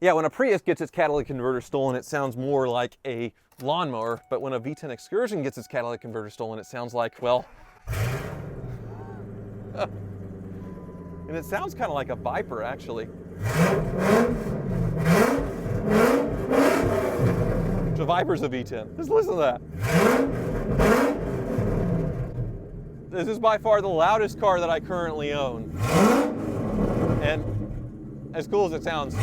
Yeah, when a Prius gets its catalytic converter stolen, it sounds more like a lawnmower, but when a V10 Excursion gets its catalytic converter stolen, it sounds like, well, and it sounds kind of like a Viper, actually. The Viper's a V10. Just listen to that. This is by far the loudest car that I currently own. And as cool as it sounds,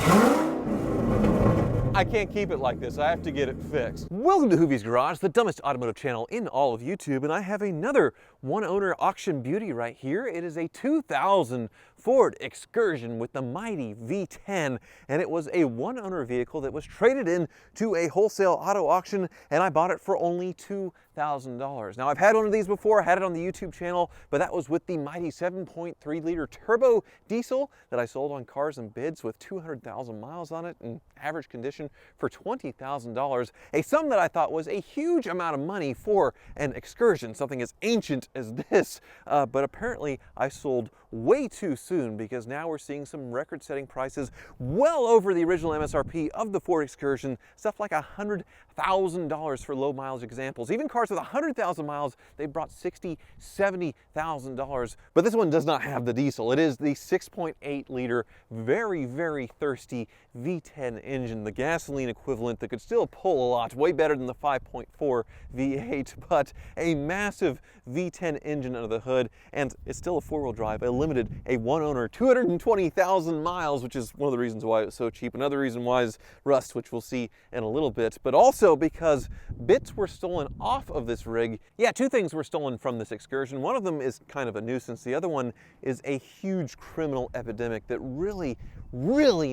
I can't keep it like this. I have to get it fixed. Welcome to Hoovie's Garage, the dumbest automotive channel in all of YouTube, and I have another one-owner auction beauty right here. It is a 2000 Ford Excursion with the mighty V10, and it was a one-owner vehicle that was traded in to a wholesale auto auction, and I bought it for only $2,000. Now, I've had one of these before. I had it on the YouTube channel, but that was with the mighty 7.3-liter turbo diesel that I sold on Cars and Bids with 200,000 miles on it in average condition for $20,000, a sum that I thought was a huge amount of money for an Excursion, something as ancient as this, but apparently I sold way too soon, because now we're seeing some record-setting prices well over the original MSRP of the Ford Excursion, stuff like $100,000 for low mileage examples. Even cars with 100,000 miles, they brought $60,000, $70,000, but this one does not have the diesel. It is the 6.8-liter, very, very thirsty V10 engine, the gasoline equivalent that could still pull a lot, way better than the 5.4 V8, but a massive V10 engine under the hood, and it's still a four-wheel drive, a limited, a one-owner, 220,000 miles, which is one of the reasons why it was so cheap. Another reason why is rust, which we'll see in a little bit, but also because bits were stolen off of this rig. Yeah, two things were stolen from this Excursion. One of them is kind of a nuisance. The other one is a huge criminal epidemic that really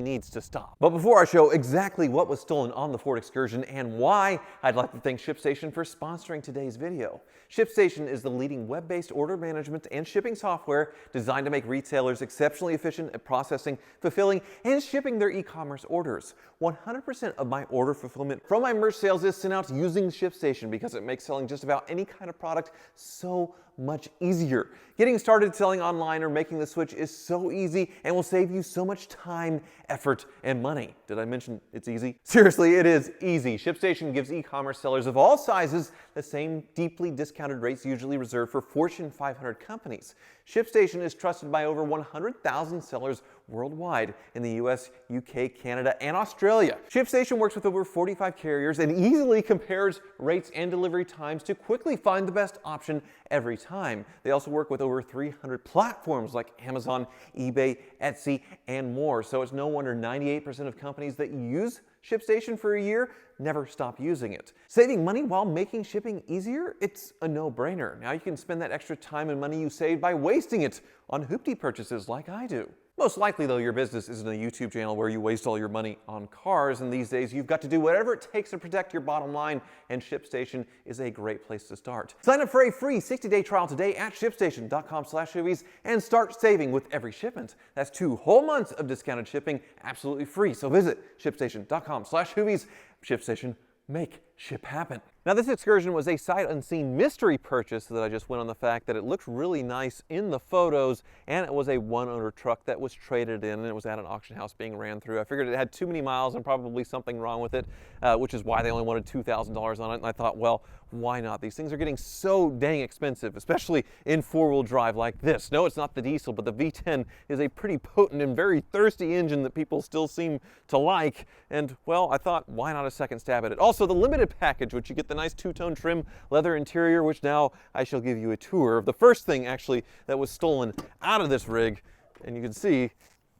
needs to stop. But before I show exactly what was stolen on the Ford Excursion and why, I'd like to thank ShipStation for sponsoring today's video. ShipStation is the leading web-based order management and shipping software designed to make retailers exceptionally efficient at processing, fulfilling, and shipping their e-commerce orders. 100% of my order fulfillment from my merch sales is sent out using ShipStation because it makes selling just about any kind of product so much easier. Getting started selling online or making the switch is so easy and will save you so much time, effort, and money. Did I mention it's easy? Seriously, it is easy. ShipStation gives e-commerce sellers of all sizes the same deeply discounted rates usually reserved for Fortune 500 companies. ShipStation is trusted by over 100,000 sellers worldwide in the US, UK, Canada, and Australia. ShipStation works with over 45 carriers and easily compares rates and delivery times to quickly find the best option every time. They also work with over 300 platforms like Amazon, eBay, Etsy, and more. So it's no wonder 98% of companies that use ShipStation for a year never stop using it. Saving money while making shipping easier? It's a no-brainer. Now you can spend that extra time and money you saved by wasting it on hoopty purchases like I do. Most likely, though, your business isn't a YouTube channel where you waste all your money on cars, and these days you've got to do whatever it takes to protect your bottom line, and ShipStation is a great place to start. Sign up for a free 60-day trial today at shipstation.com/hoovies and start saving with every shipment. That's 2 whole months of discounted shipping, absolutely free. So visit shipstation.com/hoovies. ShipStation, make ship happen. Now, this Excursion was a sight unseen mystery purchase that I just went on the fact that it looked really nice in the photos, and it was a one-owner truck that was traded in, and it was at an auction house being ran through. I figured it had too many miles and probably something wrong with it, which is why they only wanted $2,000 on it, and I thought, well, why not? These things are getting so dang expensive, especially in four-wheel drive like this. No, it's not the diesel, but the V10 is a pretty potent and very thirsty engine that people still seem to like, and, well, I thought, why not a second stab at it? Also, the limited package, which you get the nice two-tone trim leather interior, which now I shall give you a tour of the first thing actually that was stolen out of this rig. And you can see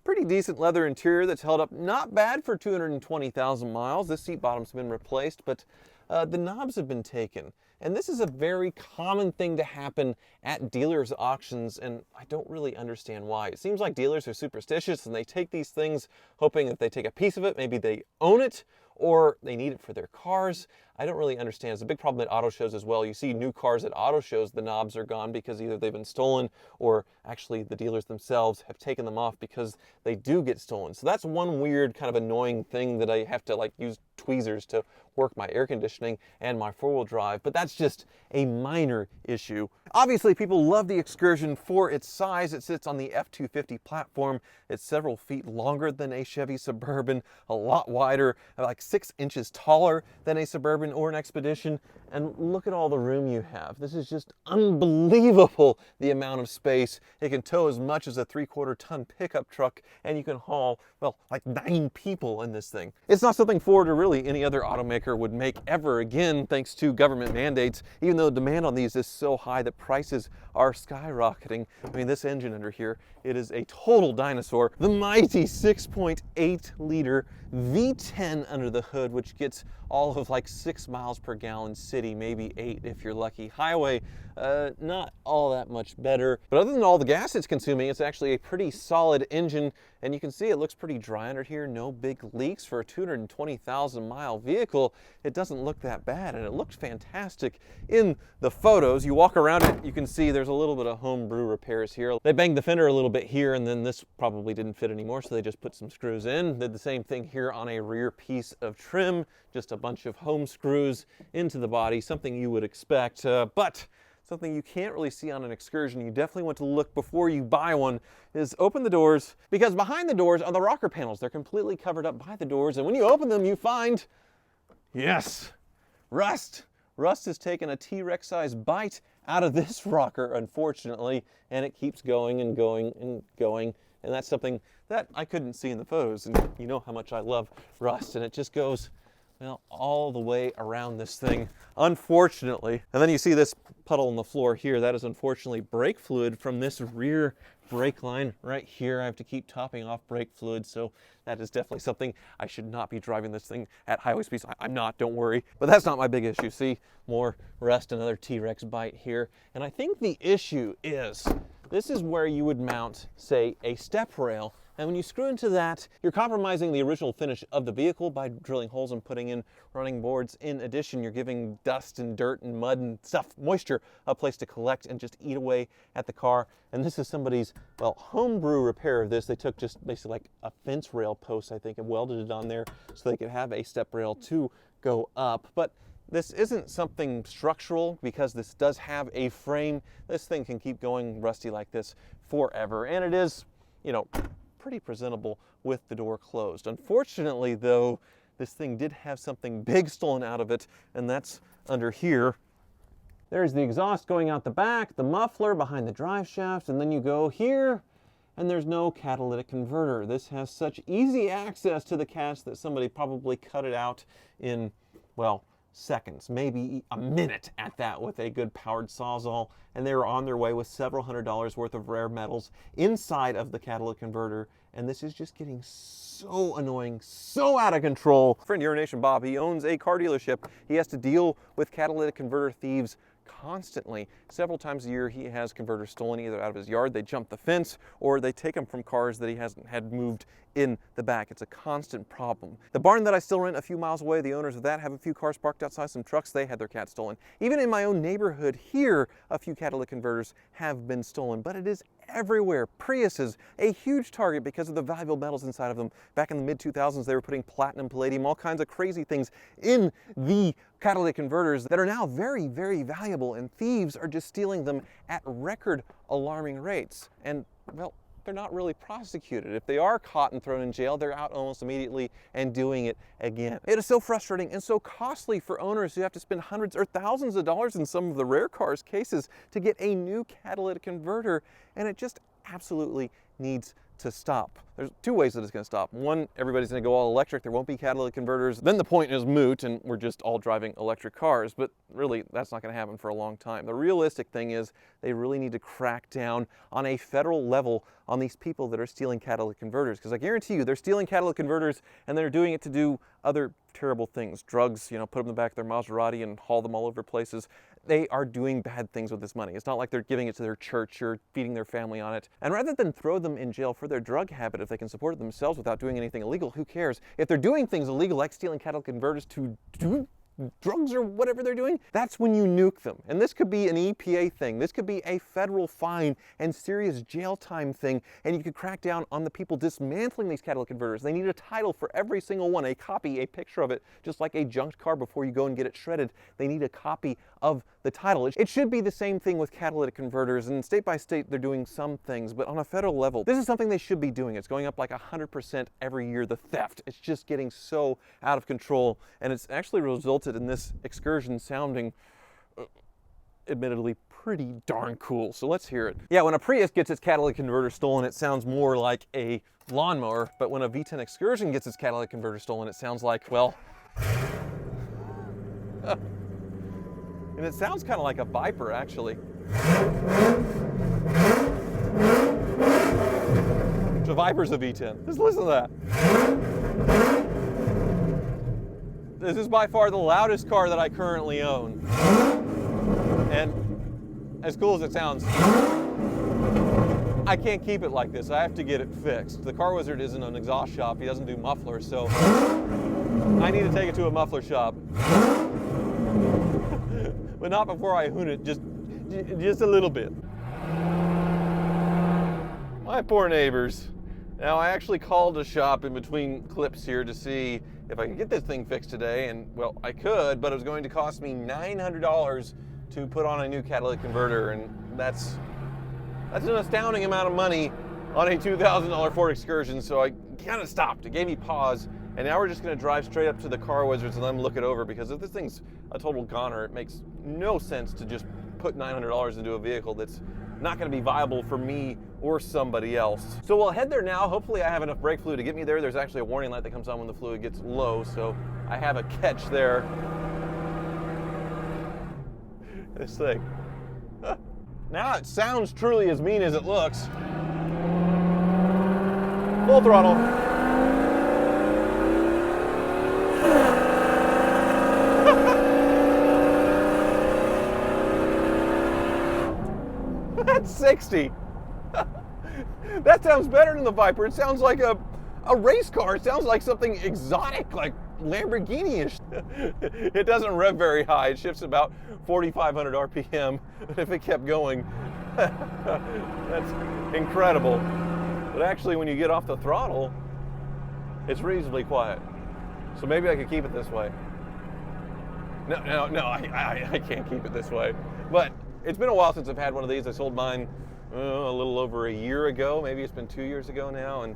pretty decent leather interior that's held up not bad for 220,000 miles. This seat bottom's been replaced, but the knobs have been taken. And this is a very common thing to happen at dealers' auctions, and I don't really understand why. It seems like dealers are superstitious and they take these things hoping if they take a piece of it, maybe they own it, or they need it for their cars. I don't really understand. It's a big problem at auto shows as well. You see new cars at auto shows, the knobs are gone because either they've been stolen or actually the dealers themselves have taken them off because they do get stolen. So that's one weird kind of annoying thing that I have to like use tweezers to work my air conditioning and my four-wheel drive, but that's just a minor issue. Obviously, people love the Excursion for its size. It sits on the F-250 platform. It's several feet longer than a Chevy Suburban, a lot wider, like 6 inches taller than a Suburban or an Expedition. And look at all the room you have. This is just unbelievable, the amount of space. It can tow as much as a 3/4 ton pickup truck, and you can haul, well, like 9 people in this thing. It's not something Ford or really any other automaker would make ever again, thanks to government mandates, even though the demand on these is so high that prices are skyrocketing. I mean, this engine under here, it is a total dinosaur. The mighty 6.8 liter V10 under the hood, which gets all of like 6 miles per gallon city, maybe 8 if you're lucky. Highway, not all that much better. But other than all the gas it's consuming, it's actually a pretty solid engine, and you can see it looks pretty dry under here. No big leaks for a 220,000 mile vehicle. It doesn't look that bad, and it looks fantastic in the photos. You walk around it, you can see there's a little bit of homebrew repairs here. They banged the fender a little bit here, and then this probably didn't fit anymore, so they just put some screws in. Did the same thing here on a rear piece of trim, just a bunch of home screws into the body, something you would expect, but something you can't really see on an Excursion, you definitely want to look before you buy one, is open the doors, because behind the doors are the rocker panels. They're completely covered up by the doors, and when you open them, you find, yes, rust. Rust has taken a T-Rex sized bite out of this rocker, unfortunately, and it keeps going and going and going, and that's something that I couldn't see in the photos, and you know how much I love rust, and it just goes, well, all the way around this thing, unfortunately. And then you see this puddle on the floor here. That is unfortunately brake fluid from this rear brake line right here. I have to keep topping off brake fluid, so that is definitely something. I should not be driving this thing at highway speeds. I'm not, don't worry. But that's not my big issue. See, more rust, another T-Rex bite here. And I think the issue is, this is where you would mount, say, a step rail. And when you screw into that, you're compromising the original finish of the vehicle by drilling holes and putting in running boards. In addition, you're giving dust and dirt and mud and stuff, moisture, a place to collect and just eat away at the car. And this is somebody's, well, homebrew repair of this. They took just basically like a fence rail post, I think, and welded it on there so they could have a step rail to go up. But this isn't something structural, because this does have a frame. This thing can keep going rusty like this forever. And it is, you know, pretty presentable with the door closed. Unfortunately, though, this thing did have something big stolen out of it, and that's under here. There's the exhaust going out the back, the muffler behind the drive shaft, and then you go here, and there's no catalytic converter. This has such easy access to the catch that somebody probably cut it out in, well, seconds, maybe a minute at that, with a good powered Sawzall, and they were on their way with several $100s worth of rare metals inside of the catalytic converter, and this is just getting so annoying, so out of control. Friend Urination Bob, he owns a car dealership. He has to deal with catalytic converter thieves constantly. Several times a year he has converters stolen either out of his yard, they jump the fence, or they take them from cars that he hasn't had moved in the back. It's a constant problem. The barn that I still rent a few miles away, the owners of that have a few cars parked outside, some trucks, they had their cat stolen. Even in my own neighborhood here, a few catalytic converters have been stolen, but it is everywhere. Priuses, a huge target because of the valuable metals inside of them. Back in the mid-2000s, they were putting platinum, palladium, all kinds of crazy things in the catalytic converters that are now very, very valuable, and thieves are just stealing them at record alarming rates. And, well, they're not really prosecuted. If they are caught and thrown in jail, they're out almost immediately and doing it again. It is so frustrating and so costly for owners who have to spend hundreds or thousands of dollars in some of the rare cars cases to get a new catalytic converter, and it just absolutely needs to stop. There's two ways that it's going to stop. One, everybody's going to go all electric. There won't be catalytic converters. Then the point is moot, and we're just all driving electric cars. But really, that's not going to happen for a long time. The realistic thing is they really need to crack down on a federal level on these people that are stealing catalytic converters. Because I guarantee you, they're stealing catalytic converters, and they're doing it to do other terrible things. Drugs, you know, put them in the back of their Maserati and haul them all over places. They are doing bad things with this money. It's not like they're giving it to their church or feeding their family on it. And rather than throw them in jail for their drug habit, if they can support it themselves without doing anything illegal, who cares? If they're doing things illegal, like stealing catalytic converters to do drugs or whatever they're doing, that's when you nuke them. And this could be an EPA thing. This could be a federal fine and serious jail time thing. And you could crack down on the people dismantling these catalytic converters. They need a title for every single one, a copy, a picture of it, just like a junked car before you go and get it shredded. They need a copy of the title. It should be the same thing with catalytic converters, and state by state they're doing some things, but on a federal level, this is something they should be doing. It's going up like 100% every year, the theft. It's just getting so out of control, and it's actually resulted in this Excursion sounding, admittedly, pretty darn cool. So let's hear it. Yeah, when a Prius gets its catalytic converter stolen, it sounds more like a lawnmower, but when a V10 Excursion gets its catalytic converter stolen, it sounds like, well, and it sounds kind of like a Viper, actually. The Viper's a V10. Just listen to that. This is by far the loudest car that I currently own. And as cool as it sounds, I can't keep it like this. I have to get it fixed. The car wizard isn't an exhaust shop. He doesn't do mufflers, so I need to take it to a muffler shop. But not before I hoon it, just a little bit. My poor neighbors. Now, I actually called a shop in between clips here to see if I could get this thing fixed today, and well, I could, but it was going to cost me $900 to put on a new catalytic converter, and that's an astounding amount of money on a $2,000 Ford Excursion, so I kind of stopped. It gave me pause, and now we're just going to drive straight up to the car wizards and let them look it over, because if this thing's a total goner, it makes no sense to just put $900 into a vehicle that's not going to be viable for me or somebody else. So we'll head there now. Hopefully I have enough brake fluid to get me there. There's actually a warning light that comes on when the fluid gets low, so I have a catch there. This thing. Now it sounds truly as mean as it looks. Full throttle. That's 60. That sounds better than the Viper. It sounds like a race car. It sounds like something exotic, like Lamborghini-ish. It doesn't rev very high. It shifts about 4,500 RPM. But if it kept going, that's incredible. But actually, when you get off the throttle, it's reasonably quiet. So maybe I could keep it this way. No, I can't keep it this way. But it's been a while since I've had one of these. I sold mine a little over a year ago. Maybe it's been 2 years ago now, and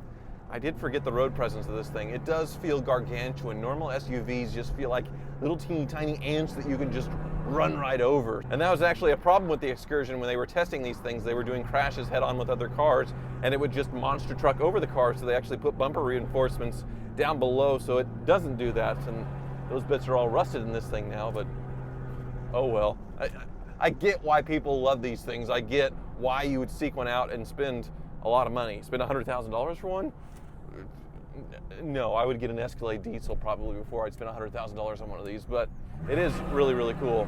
I did forget the road presence of this thing. It does feel gargantuan. Normal SUVs just feel like little teeny tiny ants that you can just run right over. And that was actually a problem with the Excursion. When they were testing these things, they were doing crashes head on with other cars, and it would just monster truck over the car, so they actually put bumper reinforcements down below so it doesn't do that. And those bits are all rusted in this thing now, but oh well. I get why people love these things. I get why you would seek one out and spend a lot of money. Spend $100,000 for one? No, I would get an Escalade diesel probably before I'd spend $100,000 on one of these, but it is really, really cool.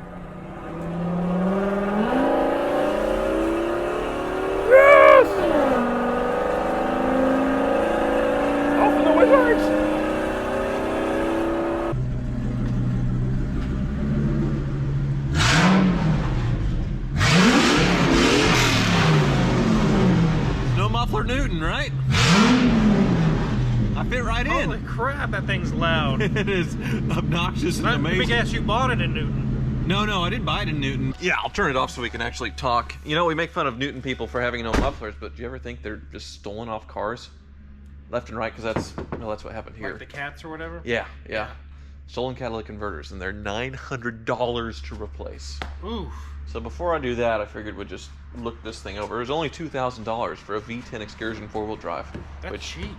Yes! Off to the wizards! Muffler Newton, right? I fit right in. Holy crap, that thing's loud. It is obnoxious and amazing. Let me guess, you bought it in Newton. No, I didn't buy it in Newton. Yeah, I'll turn it off so we can actually talk. You know, we make fun of Newton people for having no mufflers, but do you ever think they're just stolen off cars? Left and right, because that's what happened here. Like the cats or whatever? Yeah. Stolen catalytic converters, and they're $900 to replace. Ooh. So before I do that, I figured we'd just look this thing over. It was only $2,000 for a V10 Excursion 4-wheel drive. That's cheap.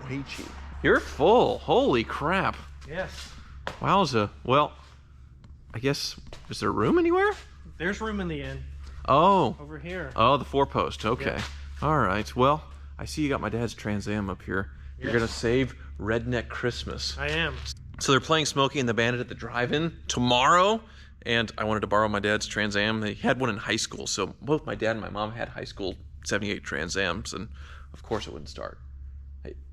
Way cheap. You're full. Holy crap. Yes. Wowza. Well, I guess, is there room anywhere? There's room in the inn. Oh. Over here. Oh, the 4-post. Okay. Yep. All right. Well, I see you got my dad's Trans Am up here. You're going to save Redneck Christmas. I am. So they're playing Smokey and the Bandit at the drive-in tomorrow. And I wanted to borrow my dad's Trans Am. They had one in high school, so both my dad and my mom had high school 78 Trans Ams, and of course it wouldn't start.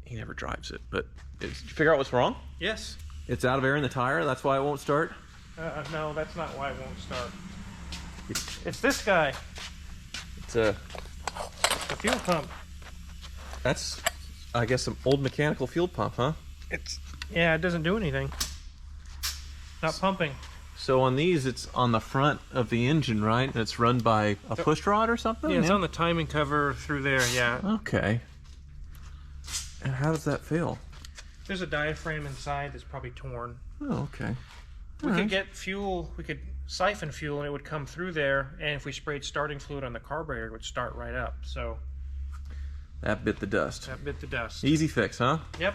He never drives it, but did you figure out what's wrong? Yes. It's out of air in the tire, that's why it won't start? No, that's not why it won't start. It's this guy, It's a. the fuel pump. That's, I guess, an old mechanical fuel pump, huh? Yeah, it doesn't do anything. Not pumping. So on these, it's on the front of the engine, right? And it's run by a push rod or something? Yeah, it's on the timing cover through there, yeah. Okay. And how does that feel? There's a diaphragm inside that's probably torn. Oh, okay. We could get fuel, we could siphon fuel and it would come through there, and if we sprayed starting fluid on the carburetor, it would start right up. So That bit the dust. that bit the dust. Easy fix, huh? Yep.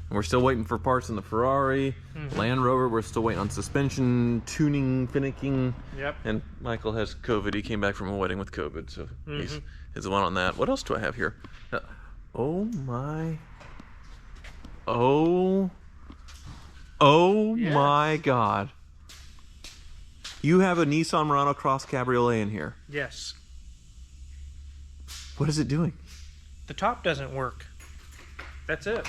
And we're still waiting for parts on the Ferrari. Land Rover, we're still waiting on suspension, tuning, finicking. Yep. And Michael has COVID. He came back from a wedding with COVID, so he's the one on that. What else do I have here? Oh my. Oh Yes. my God. You have a Nissan Murano Cross Cabriolet in here. Yes. What is it doing? The top doesn't work. That's it.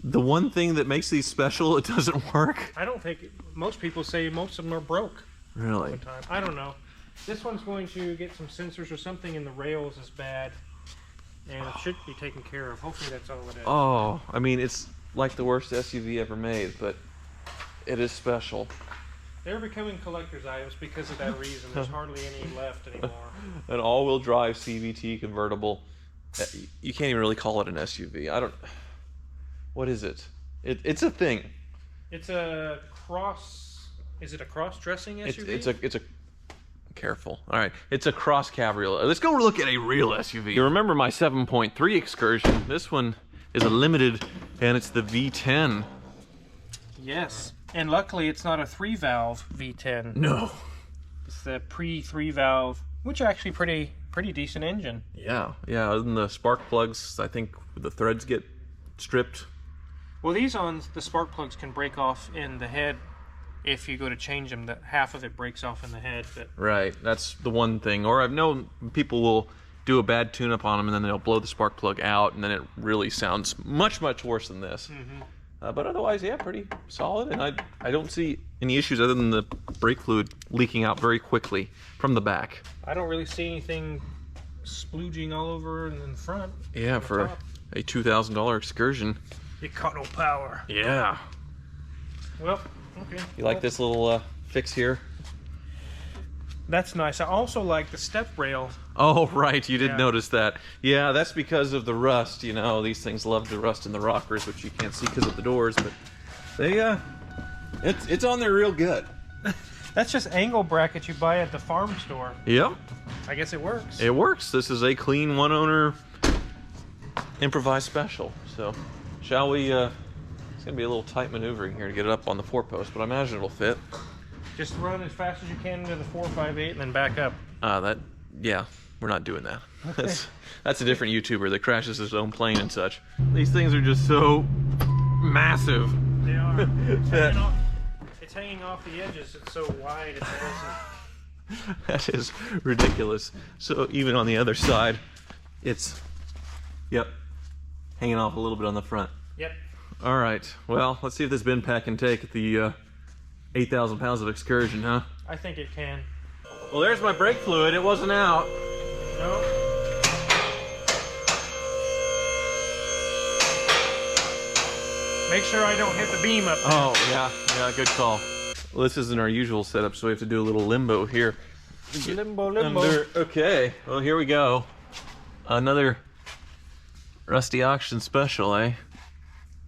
The one thing that makes these special, it doesn't work? I don't think, most people say most of them are broke. Really? One time. I don't know. This one's going to get some sensors or something in the rails is bad, and it should be taken care of. Hopefully that's all it is. Oh, I mean, it's like the worst SUV ever made, but it is special. They're becoming collector's items because of that reason. There's hardly any left anymore. An all-wheel drive CVT convertible. You can't even really call it an SUV. I don't. What is it? It's a thing. It's a cross. Is it a cross-dressing SUV? It's a. Careful. All right, it's a cross cabriolet. Let's go look at a real SUV. You remember my 7.3 Excursion? This one is a limited, and it's the V10. Yes, and luckily it's not a 3-valve V10. No. It's the pre-3-valve, which are actually pretty decent engine. Yeah, yeah. Other than the spark plugs, I think the threads get stripped. Well, these ones, the spark plugs can break off in the head. If you go to change them, that half of it breaks off in the head. But Right, that's the one thing. Or I've known people will do a bad tune-up on them and then they'll blow the spark plug out, and then it really sounds much, much worse than this. But otherwise, yeah, pretty solid. And I don't see any issues other than the brake fluid leaking out very quickly from the back. I don't really see anything splooging all over in the front. Yeah, for a $2,000 Excursion. You caught no power. Yeah. Well, okay. You like this little fix here? That's nice. I also like the step rail. Oh, right, you did Yeah. notice that. Yeah, that's because of the rust. You know, these things love to rust in the rockers, which you can't see because of the doors, but they, it's on there real good. That's just angle brackets you buy at the farm store. Yep, I guess it works. it works. This is a clean one-owner improvised special. So, shall we, it's gonna be a little tight maneuvering here to get it up on the 4-post, but I imagine it'll fit. Just run as fast as you can into the 458 and then back up. Yeah, we're not doing that. That's a different YouTuber that crashes his own plane and such. These things are just so massive. They are. It's hanging off the edges. It's so wide. It's awesome. That is ridiculous. So even on the other side, it's, yep, hanging off a little bit on the front. Yep. All right, well, let's see if this bin pack can take the 8,000 pounds of Excursion, huh? I think it can. Well, there's my brake fluid. It wasn't out. No. Make sure I don't hit the beam up there. Oh, yeah, good call. Well, this isn't our usual setup, so we have to do a little limbo here. Limbo. Okay, well, here we go. Another rusty auction special, eh?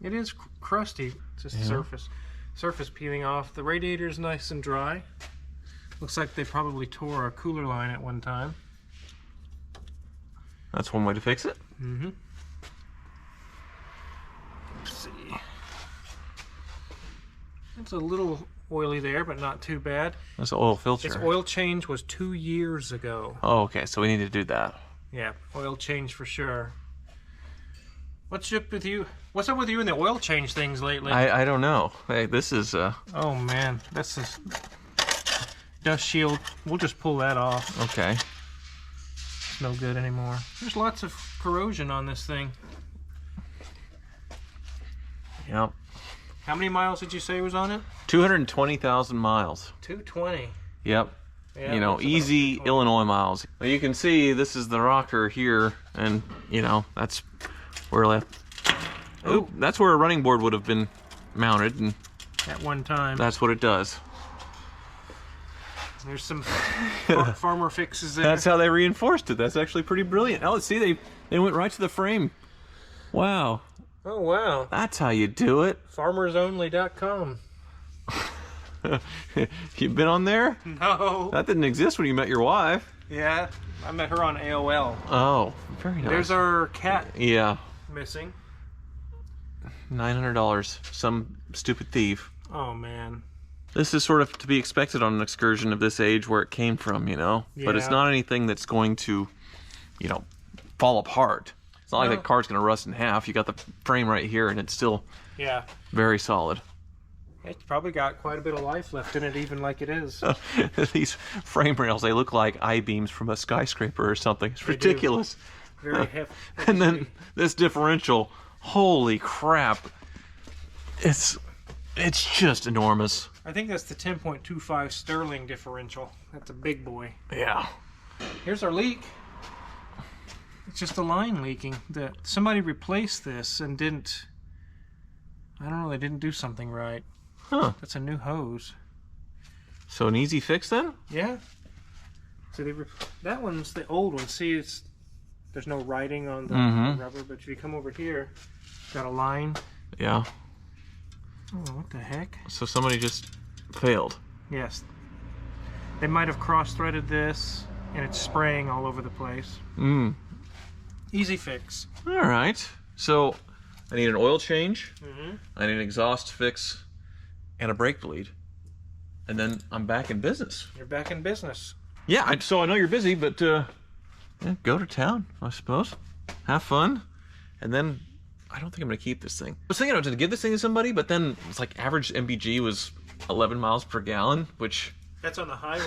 It is crusty. It's just the surface peeling off. The radiator's nice and dry. Looks like they probably tore a cooler line at one time. That's one way to fix it. Mm-hmm. Let's see. It's a little oily there, but not too bad. That's an oil filter. Its oil change was 2 years ago. Oh, okay, so we need to do that. Yeah, oil change for sure. What's up with you? What's up with you and the oil change things lately? I don't know. Hey, this is Oh man, this is dust shield. We'll just pull that off. okay. It's no good anymore. There's lots of corrosion on this thing. Yep. How many miles did you say was on it? 220,000 miles. 220. Yep. Yeah, you know, easy Illinois miles. Well, you can see this is the rocker here, and you know, that's where that's where a running board would have been mounted, and at one time. that's what it does. There's some farmer fixes there. That's how they reinforced it. That's actually pretty brilliant. Oh, see, they went right to the frame. Wow. Oh, wow. That's how you do it. Farmersonly.com. You been on there? No. That didn't exist when you met your wife. Yeah, I met her on AOL. Oh, very nice. There's our cat. Yeah. Missing. $900. Some stupid thief. Oh, man. This is sort of to be expected on an excursion of this age where it came from, you know? Yeah. But it's not anything that's going to, you know, fall apart. It's not like the car's going to rust in half. You got the frame right here, and it's still very solid. It's probably got quite a bit of life left in it, even like it is. These frame rails, they look like I-beams from a skyscraper or something. It's ridiculous. Very hefty. And then this differential, holy crap. It's just enormous. I think that's the 10.25 Sterling differential. That's a big boy. Yeah. Here's our leak. It's just a line leaking. Somebody replaced this and didn't... I don't know, they didn't do something right. Huh. That's a new hose. So an easy fix then? Yeah. So that one's the old one. See, there's no writing on the rubber, but if you come over here, it's got a line. Yeah. Oh, what the heck? So somebody just failed. Yes. They might have cross-threaded this, and it's spraying all over the place. Easy fix. All right. So I need an oil change. I need an exhaust fix and a brake bleed. And then I'm back in business. You're back in business. Yeah, so I know you're busy, but yeah, go to town, I suppose. Have fun. And then I don't think I'm going to keep this thing. I was thinking to give this thing to somebody, but then it's like average MPG was 11 miles per gallon, which... That's on the highway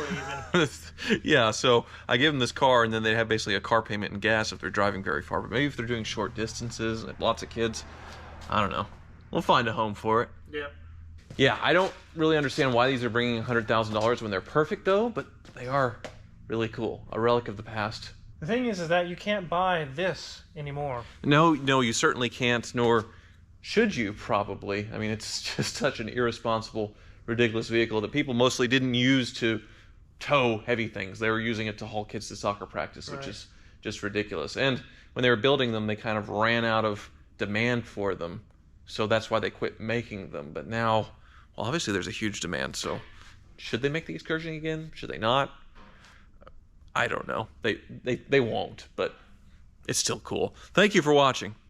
even. Yeah, so I give them this car, and then they have basically a car payment and gas if they're driving very far. But maybe if they're doing short distances, and lots of kids, I don't know. We'll find a home for it. Yep. Yeah, I don't really understand why these are bringing $100,000 when they're perfect, though, but they are really cool. A relic of the past. The thing is that you can't buy this anymore. No, you certainly can't, nor should you, probably. I mean, it's just such an irresponsible, ridiculous vehicle that people mostly didn't use to tow heavy things. They were using it to haul kids to soccer practice, which is just ridiculous. And when they were building them, they kind of ran out of demand for them. So that's why they quit making them. But now, well, obviously there's a huge demand. So should they make the Excursion again? Should they not? I don't know. They won't, but it's still cool. Thank you for watching.